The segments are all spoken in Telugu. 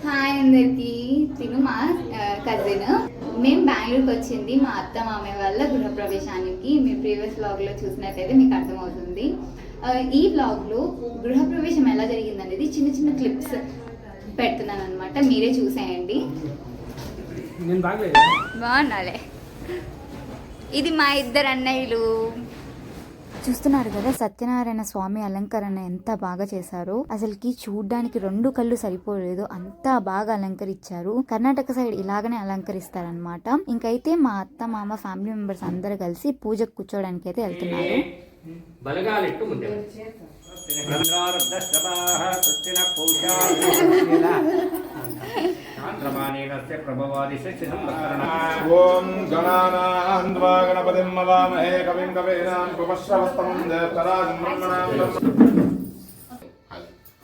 హాయ్ అందరికి. తిను మా కజిన్. మేము బెంగళూరుకి వచ్చింది మా అత్త మామయ్య వాళ్ళ గృహప్రవేశానికి. మీరు ప్రీవియస్ వ్లాగ్లో చూసినట్టయితే మీకు అర్థమవుతుంది. ఈ వ్లాగ్లో గృహప్రవేశం ఎలా జరిగిందనేది చిన్న చిన్న క్లిప్స్ పెడుతున్నాను అనమాట. మీరే చూసేయండి. బాగున్నాలే. ఇది మా ఇద్దరు అన్నయ్యలు. చూస్తున్నారు కదా సత్యనారాయణ స్వామి అలంకరణ ఎంత బాగా చేశారో. అసలుకి చూడ్డానికి 2 కళ్ళు సరిపోలేదు, అంతా బాగా అలంకరించారు. కర్ణాటక సైడ్ ఇలాగనే అలంకరిస్తారనమాట. ఇంకైతే మా అత్త మామ ఫ్యామిలీ మెంబర్స్ అందరు కలిసి పూజకు కూర్చోడానికి అయితే వెళ్తున్నారు. ఓం గణానాన్వా గణపతిం మవామహే కవిం కవీనాం ఉపశ్రవస్తమం దేవతరాజం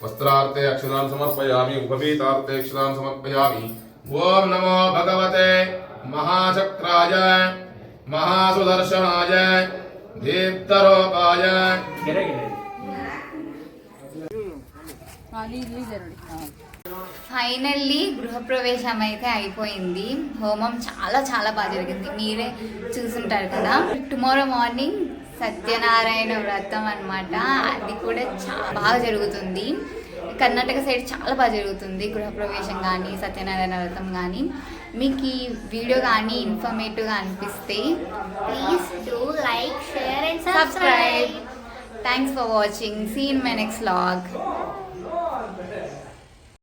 వస్త్రార్థే అక్షరాన్ సమర్పయామి ఉపవీతార్థే అక్షరాన్ సమర్పయామి. ఓం నమో భగవతే మహాచక్రాయ మహాసుదర్శనాయ దీప్తరూపాయ. ఫైనల్లీ గృహప్రవేశం అయితే అయిపోయింది. హోమం చాలా చాలా బాగా జరిగింది, మీరే చూసుంటారు కదా. టుమారో మార్నింగ్ సత్యనారాయణ వ్రతం అనమాట. అది కూడా చాలా బాగా జరుగుతుంది. కర్ణాటక సైడ్ చాలా బాగా జరుగుతుంది గృహప్రవేశం కానీ సత్యనారాయణ వ్రతం కానీ. మీకు ఈ వీడియో కానీ ఇన్ఫర్మేటివ్గా అనిపిస్తే please do like, share and subscribe. Thanks for watching. See in my next vlog.